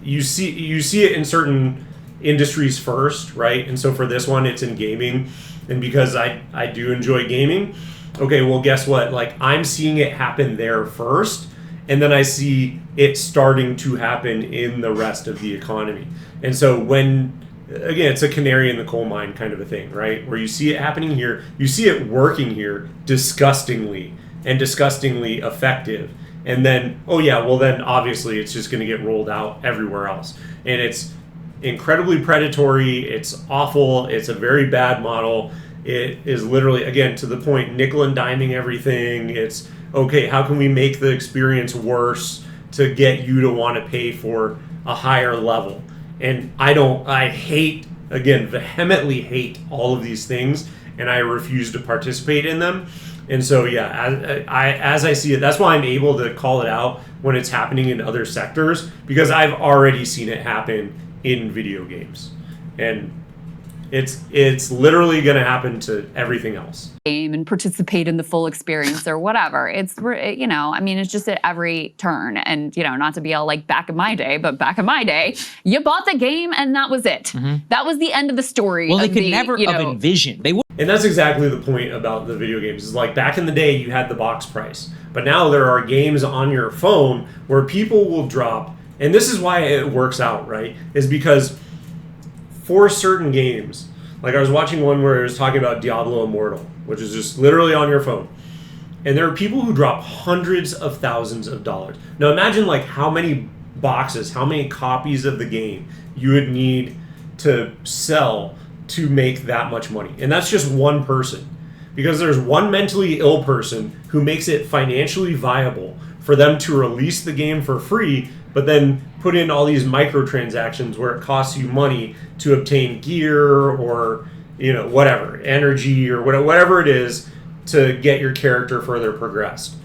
you see it in certain industries first, right? And so for this one, it's in gaming. And because I do enjoy gaming, okay, well, guess what? I'm seeing it happen there first, and then I see it starting to happen in the rest of the economy. And so again, it's a canary in the coal mine kind of a thing, right? Where you see it happening here, you see it working here disgustingly effective. And then, then obviously it's just going to get rolled out everywhere else. And it's incredibly predatory. It's awful. It's a very bad model. It is literally, again, to the point, nickel and diming everything. It's, okay, how can we make the experience worse? to get you to want to pay for a higher level. And I hate, again, vehemently hate all of these things, and I refuse to participate in them. And so, yeah, as I see it, that's why I'm able to call it out when it's happening in other sectors, because I've already seen it happen in video games. And it's literally going to happen to everything else. Game and participate in the full experience or whatever. It's, you know, I mean, it's just at every turn. And, you know, not to be all like back in my day, but back in my day, you bought the game and that was it. That was the end of the story. Well, they could never have envisioned. They would. And that's exactly the point about the video games. Is like back in the day, you had the box price. But now there are games on your phone where people will drop. And this is why it works out, right? Is because for certain games, like I was watching one where it was talking about Diablo Immortal, which is just literally on your phone. And there are people who drop hundreds of thousands of dollars. Now imagine like how many boxes, how many copies of the game you would need to sell to make that much money. And that's just one person. Because there's one mentally ill person who makes it financially viable for them to release the game for free, but then put in all these microtransactions where it costs you money to obtain gear or, you know, whatever, energy or whatever it is to get your character further progressed.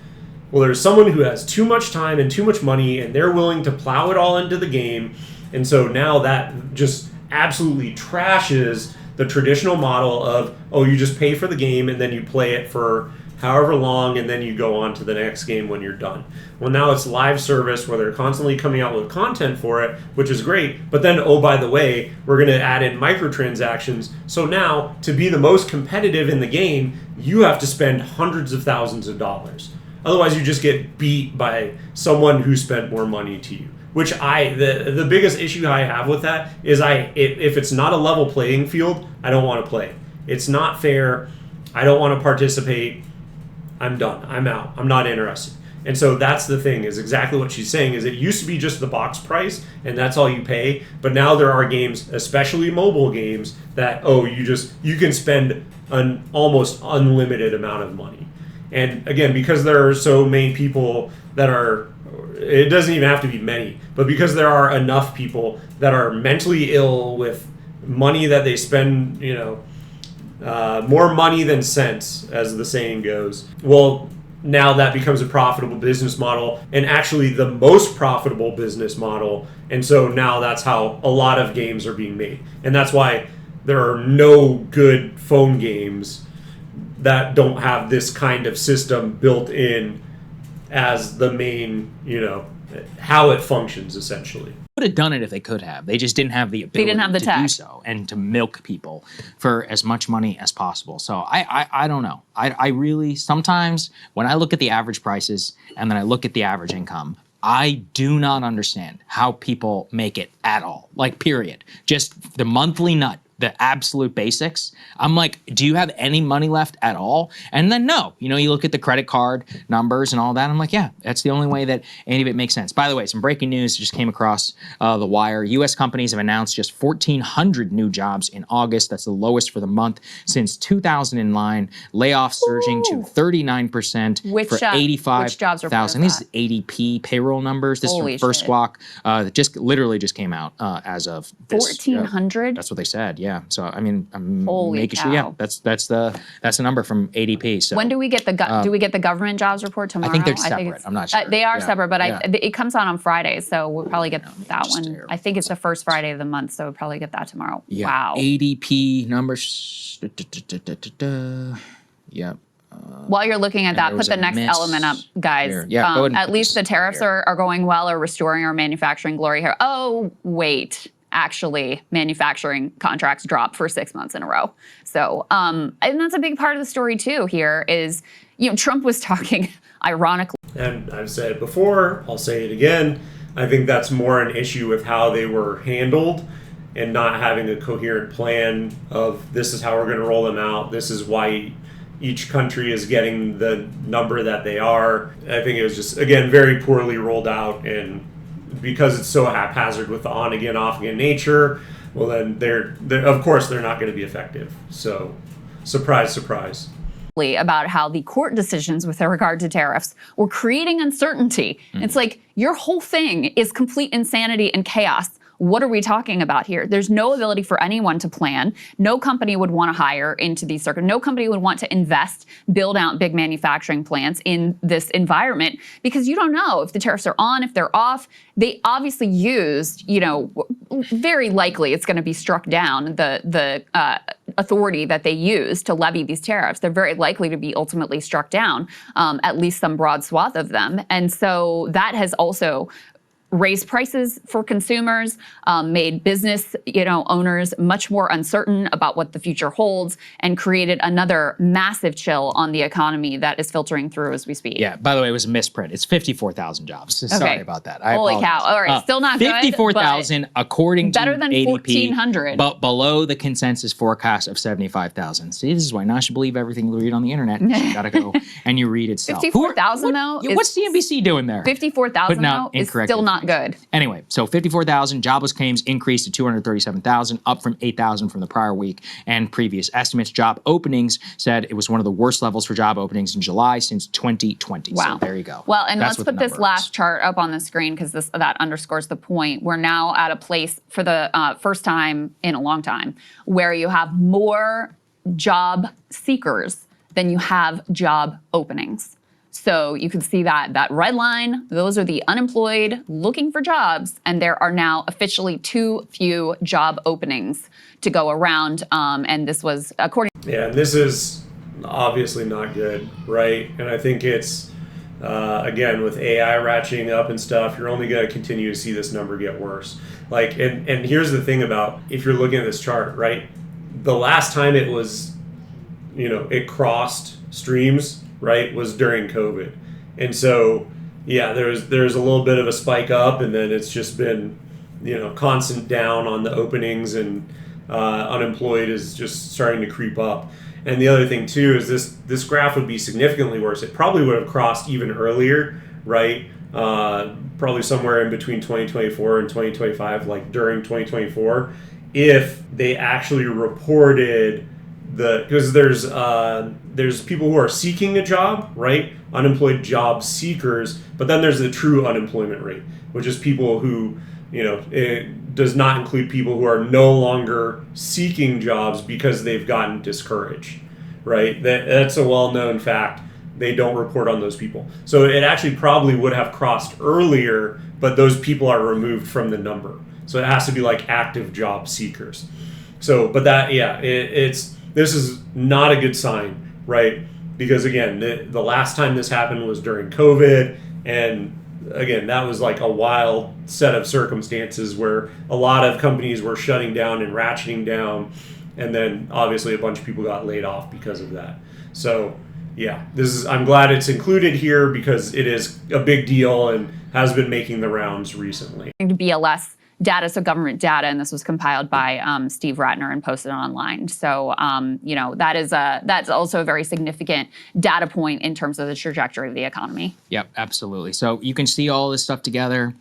Well, there's someone who has too much time and too much money, and they're willing to plow it all into the game. And so now that just absolutely trashes the traditional model of, oh, you just pay for the game and then you play it for however long, and then you go on to the next game when you're done. Well, now it's live service where they're constantly coming out with content for it, which is great. But then, oh, by the way, we're going to add in microtransactions. So now, to be the most competitive in the game, you have to spend hundreds of thousands of dollars. Otherwise, you just get beat by someone who spent more money to you. Which the biggest issue I have with that is if it's not a level playing field, I don't want to play. It's not fair. I don't want to participate. I'm done. I'm out. I'm not interested. And so that's the thing, is exactly what she's saying, is it used to be just the box price and that's all you pay. But now there are games, especially mobile games, that, you can spend an almost unlimited amount of money. And again, because there are so many people that are, it doesn't even have to be many, but because there are enough people that are mentally ill with money that they spend, more money than sense, as the saying goes. Well, now that becomes a profitable business model, and actually the most profitable business model. And so now that's how a lot of games are being made. And that's why there are no good phone games that don't have this kind of system built in as the main, how it functions essentially. Would have done it if they could have. They just didn't have the ability to do so and to milk people for as much money as possible. So I don't know. I really, sometimes when I look at the average prices and then I look at the average income, I do not understand how people make it at all. Like, period. Just the monthly nut. The absolute basics. I'm like, do you have any money left at all? And then no, you look at the credit card numbers and all that. I'm like, yeah, that's the only way that any of it makes sense. By the way, some breaking news just came across the wire. U.S. companies have announced just 1,400 new jobs in August. That's the lowest for the month since 2009. Layoffs surging to 39% for 85,000. These is ADP payroll numbers. This is from First Squawk. Just literally just came out as of this. 1,400? That's what they said. Yeah. So I'm Holy making cow. sure. Yeah, that's the number from ADP. So when do we get do we get the government jobs report tomorrow? I think they're separate. I'm not sure. They are separate, but it comes out on Fridays, so we'll probably get that one. Terrible. I think it's the first Friday of the month, so we'll probably get that tomorrow. Yeah. Wow. ADP numbers. Yep. While you're looking at that, put the next element up, guys. Here. Yeah, go ahead and at least the tariffs are going well, or restoring our manufacturing glory here. Oh, wait. Actually, manufacturing contracts dropped for 6 months in a row. So, and that's a big part of the story too here is, Trump was talking ironically. And I've said it before, I'll say it again. I think that's more an issue with how they were handled and not having a coherent plan of this is how we're going to roll them out. This is why each country is getting the number that they are. I think it was just, again, very poorly rolled out, and because it's so haphazard with the on-again, off-again nature, well then they're of course they're not going to be effective. So surprise, surprise. about how the court decisions with regard to tariffs were creating uncertainty. It's like your whole thing is complete insanity and chaos. What are we talking about here? There's no ability for anyone to plan. No company would want to hire into these circuits. No company would want to invest, build out big manufacturing plants in this environment because you don't know if the tariffs are on, if they're off. They obviously used, very likely it's going to be struck down, the authority that they use to levy these tariffs. They're very likely to be ultimately struck down, at least some broad swath of them. And so that has also raised prices for consumers, made business owners much more uncertain about what the future holds, and created another massive chill on the economy that is filtering through as we speak. Yeah, by the way, it was a misprint. It's 54,000 jobs. Sorry about that. Holy cow. All right, still not good. 54,000 according to better than ADP, 1,400. but below the consensus forecast of 75,000. See, this is why not should believe everything you read on the internet. You gotta go and you read itself. 54,000 though? What's CNBC doing there? 54,000 though is still not good. Anyway, so 54,000 jobless claims increased to 237,000, up from 8,000 from the prior week and previous estimates. Job openings said it was one of the worst levels for job openings in July since 2020. Wow. So there you go. Well, and let's put this last chart up on the screen because that underscores the point. We're now at a place for the first time in a long time where you have more job seekers than you have job openings. So you can see that red line, those are the unemployed looking for jobs, and there are now officially too few job openings to go around. And this was according. Yeah, and this is obviously not good, right? And I think it's, again, with AI ratcheting up and stuff, you're only going to continue to see this number get worse. Like, and here's the thing about, if you're looking at this chart, right? The last time it was, it crossed streams, right, was during COVID. And so, yeah, there's a little bit of a spike up, and then it's just been, constant down on the openings, and unemployed is just starting to creep up. And the other thing too is this graph would be significantly worse. It probably would have crossed even earlier, right? Probably somewhere in between 2024 and 2025, like during 2024, if they actually reported because there's people who are seeking a job, right? Unemployed job seekers, but then there's the true unemployment rate, which is people who, it does not include people who are no longer seeking jobs because they've gotten discouraged, right? That's a well-known fact. They don't report on those people. So it actually probably would have crossed earlier, but those people are removed from the number. So it has to be like active job seekers. So, but that, yeah, this is not a good sign, right? Because again, the last time this happened was during COVID, and again, that was like a wild set of circumstances where a lot of companies were shutting down and ratcheting down, and then obviously a bunch of people got laid off because of that. So yeah, I'm glad it's included here because it is a big deal and has been making the rounds recently. BLS data, so government data, and this was compiled by Steve Ratner and posted online. So, that's also a very significant data point in terms of the trajectory of the economy. Yep, absolutely. So you can see all this stuff together.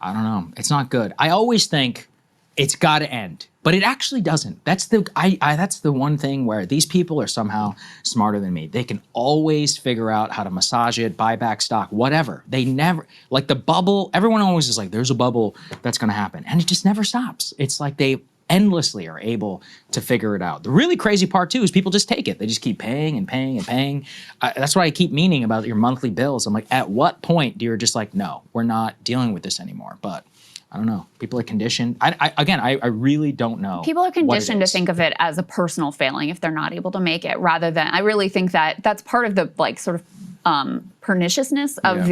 I don't know. It's not good. I always think it's got to end, but it actually doesn't. That's the one thing where these people are somehow smarter than me. They can always figure out how to massage it, buy back stock, whatever. They never, like the bubble, everyone always is like, there's a bubble that's going to happen. And it just never stops. It's like they endlessly are able to figure it out. The really crazy part too is people just take it. They just keep paying and paying and paying. That's what I keep meaning about your monthly bills. I'm like, at what point do you just like, no, we're not dealing with this anymore? But I don't know. People are conditioned. I really don't know. People are conditioned to think of it as a personal failing if they're not able to make it, rather than, I really think that that's part of the sort of perniciousness of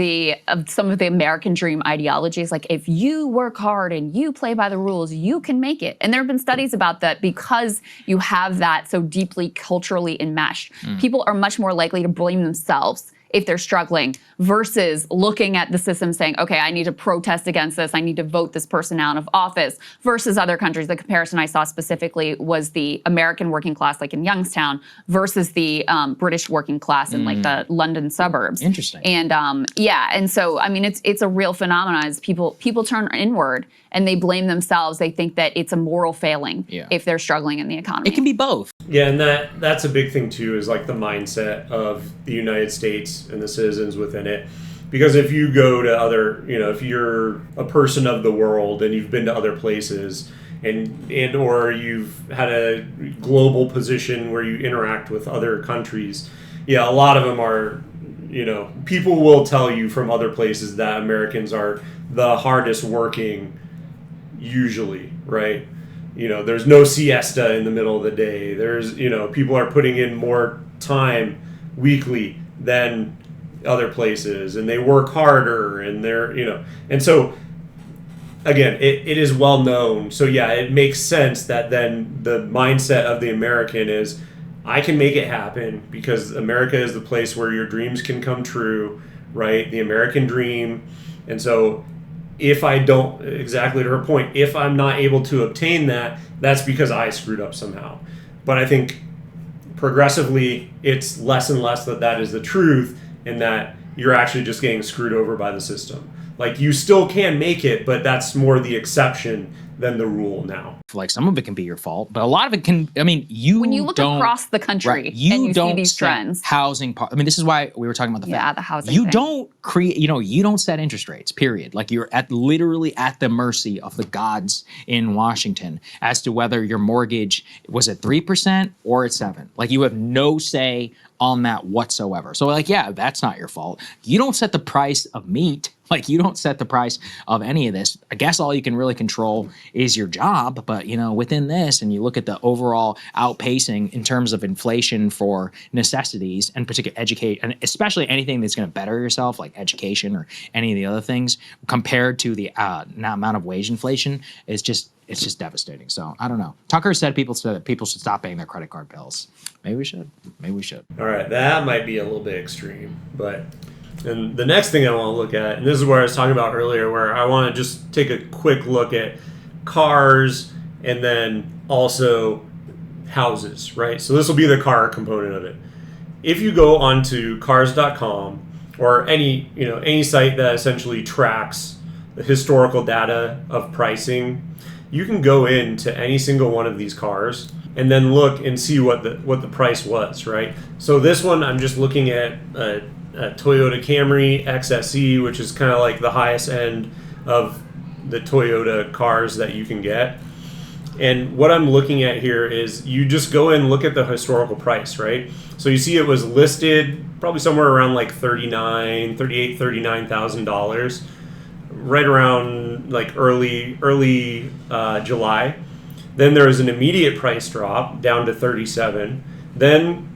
some of the American dream ideologies. Like, if you work hard and you play by the rules, you can make it. And there have been studies about that because you have that so deeply culturally enmeshed. People are much more likely to blame themselves if they're struggling, versus looking at the system saying, okay, I need to protest against this, I need to vote this person out of office, versus other countries. The comparison I saw specifically was the American working class, like in Youngstown, versus the British working class in like the London suburbs. Interesting. And and so I mean, it's a real phenomenon. As people turn inward and they blame themselves. They think that it's a moral failing if they're struggling in the economy. It can be both. Yeah, and that's a big thing too, is like the mindset of the United States and the citizens within it. Because if you go to other, if you're a person of the world and you've been to other places and or you've had a global position where you interact with other countries, a lot of them are, people will tell you from other places that Americans are the hardest working usually, right? There's no siesta in the middle of the day. There's, people are putting in more time weekly than other places, and they work harder, and they're, and so again, it is well known. So it makes sense that then the mindset of the American is, I can make it happen because America is the place where your dreams can come true, right? The American dream. And so if I don't, exactly to her point, if I'm not able to obtain that, that's because I screwed up somehow. But I think progressively it's less and less that is the truth, and that you're actually just getting screwed over by the system. Like, you still can make it, but that's more the exception than the rule now. Like, some of it can be your fault, but a lot of it can, when you look across the country and you see these trends. Housing, this is why we were talking about the Fed. The housing You thing. don't create, you don't set interest rates, period. Like, you're literally at the mercy of the gods in Washington as to whether your mortgage was at 3% or at 7%. Like, you have no say on that whatsoever. So that's not your fault. You don't set the price of meat. Like, you don't set the price of any of this. I guess all you can really control is your job. But, within this, and you look at the overall outpacing in terms of inflation for necessities, and particularly educate, and especially anything that's going to better yourself, like education or any of the other things, compared to the amount of wage inflation, it's just devastating. So I don't know. Tucker said people should stop paying their credit card bills. Maybe we should. All right, that might be a little bit extreme, but. And the next thing I want to look at, and this is where I was talking about earlier, where I want to just take a quick look at cars and then also houses, right? So this will be the car component of it. If you go onto cars.com or any site that essentially tracks the historical data of pricing, you can go into any single one of these cars and then look and see what the price was, right? So this one, I'm just looking at a Toyota Camry XSE, which is kind of like the highest end of the Toyota cars that you can get. And what I'm looking at here is you just go and look at the historical price, right? So you see it was listed probably somewhere around like $39,000, right around like early July. Then there was an immediate price drop down to 37. Then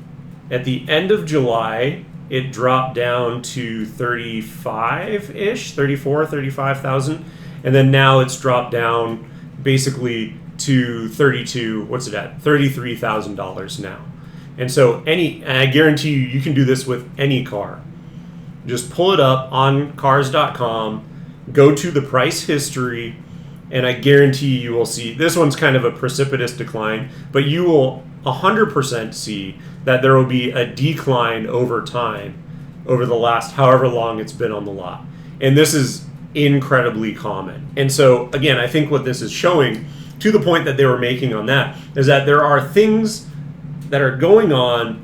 at the end of July, it dropped down to 35,000. And then now it's dropped down basically to $33,000 now. And so and I guarantee you can do this with any car. Just pull it up on cars.com, go to the price history, and I guarantee you will see, this one's kind of a precipitous decline, but you will 100% see that there will be a decline over time over the last however long it's been on the lot. And this is incredibly common. And so, again, I think what this is showing, to the point that they were making on that, is that there are things that are going on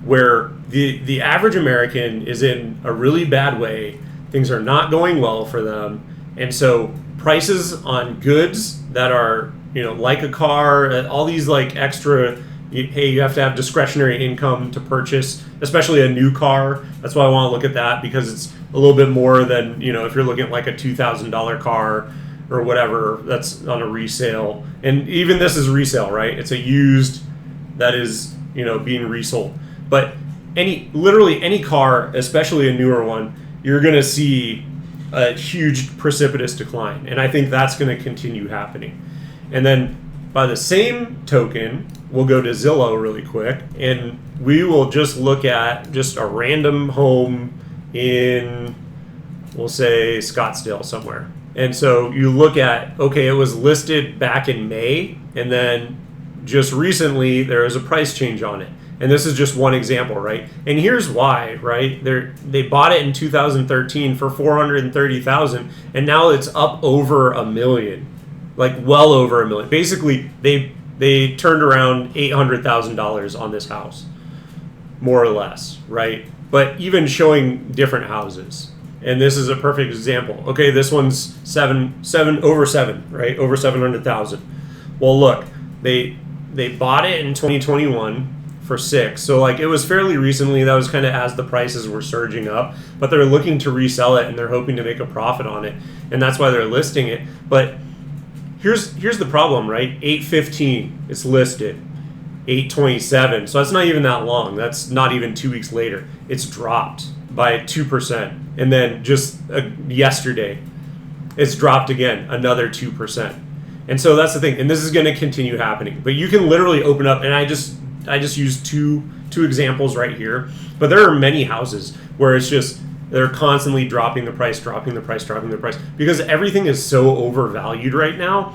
where the average American is in a really bad way. Things are not going well for them. And so prices on goods that are, like a car, all these like extra, you have to have discretionary income to purchase, especially a new car. That's why I want to look at that, because it's a little bit more than, if you're looking at like a $2,000 car or whatever that's on a resale. And even this is resale, right? It's a used that is, being resold. But literally any car, especially a newer one, you're going to see a huge precipitous decline. And I think that's going to continue happening. And then by the same token, we'll go to Zillow really quick, and we will just look at just a random home in, we'll say, Scottsdale somewhere. And so you look at, okay, it was listed back in May, and then just recently there was a price change on it. And this is just one example, right? And here's why, right? They bought it in 2013 for $430,000, and now it's up over $1 million, like well over $1 million. Basically, they turned around $800,000 on this house, more or less, right? But even showing different houses. And this is a perfect example. Okay, this one's over 7, right? Over 700,000. Well, look, they bought it in 2021 for 6. So like it was fairly recently. That was kind of as the prices were surging up, but they're looking to resell it and they're hoping to make a profit on it. And that's why they're listing it. But here's the problem, right? 8/15, it's listed. 8/27. So that's not even that long. That's not even 2 weeks later. It's dropped by 2%. And then just yesterday, it's dropped again, another 2%. And so that's the thing. And this is going to continue happening. But you can literally open up, and I just used two examples right here. But there are many houses where it's just, they're constantly dropping the price, because everything is so overvalued right now.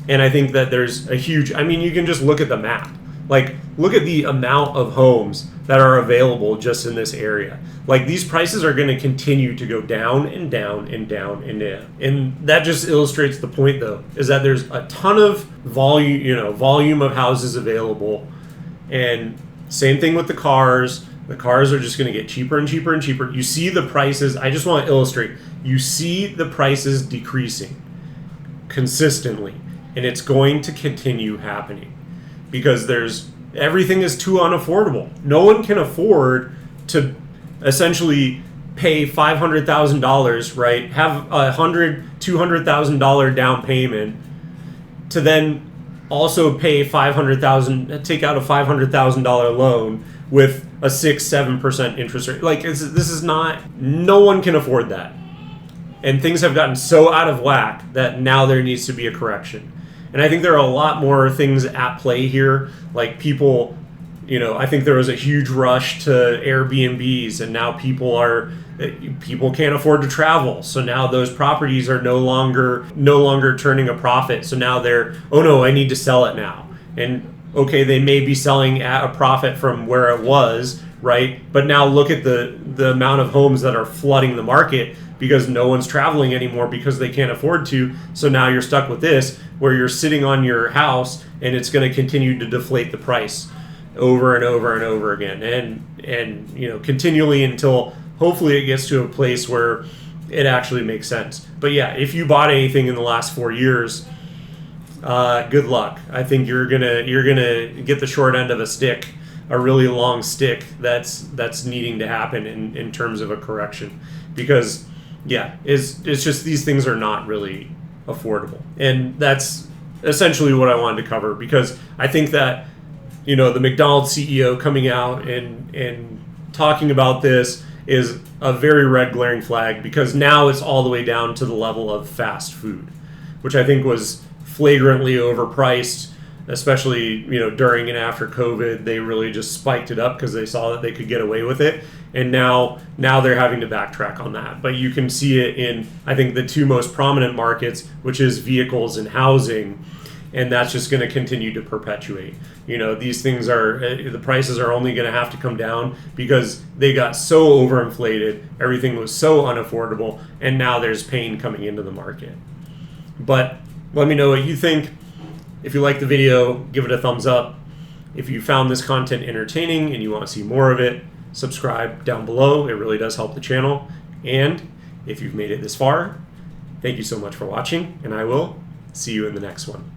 And I think that there's a huge, I mean, you can just look at the map. Like, look at the amount of homes that are available just in this area. Like, these prices are going to continue to go down and down and down and down. And that just illustrates the point, though, is that there's a ton of volume of houses available. And same thing with the cars. The cars are just going to get cheaper and cheaper and cheaper. You see the prices. I just want to illustrate. You see the prices decreasing consistently. And it's going to continue happening. Because everything is too unaffordable. No one can afford to essentially pay $500,000, right? Have $200,000 down payment to then also pay $500,000, take out a $500,000 loan with a 6-7% interest rate. Like this is not. No one can afford that, and things have gotten so out of whack that now there needs to be a correction. And I think there are a lot more things at play here. Like people, I think there was a huge rush to Airbnbs, and now people can't afford to travel. So now those properties are no longer turning a profit. So now oh no, I need to sell it now. And okay, they may be selling at a profit from where it was, right? But now look at the amount of homes that are flooding the market because no one's traveling anymore because they can't afford to. So now you're stuck with this, where you're sitting on your house and it's going to continue to deflate the price over and over and over again, and continually until hopefully it gets to a place where it actually makes sense. But yeah, if you bought anything in the last 4 years, good luck. I think you're gonna get the short end of a stick, a really long stick that's needing to happen in terms of a correction, because yeah, it's just these things are not really affordable. And that's essentially what I wanted to cover, because I think that the McDonald's CEO coming out and talking about this is a very red glaring flag, because now it's all the way down to the level of fast food, which I think was flagrantly overpriced, especially during and after COVID. They really just spiked it up because they saw that they could get away with it, and now they're having to backtrack on that. But you can see it in, I think, the two most prominent markets, which is vehicles and housing, and that's just going to continue to perpetuate. These things the prices are only going to have to come down because they got so overinflated, everything was so unaffordable, and now there's pain coming into the market. But let me know what you think. If you like the video, give it a thumbs up. If you found this content entertaining and you want to see more of it, subscribe down below. It really does help the channel. And if you've made it this far, thank you so much for watching, and I will see you in the next one.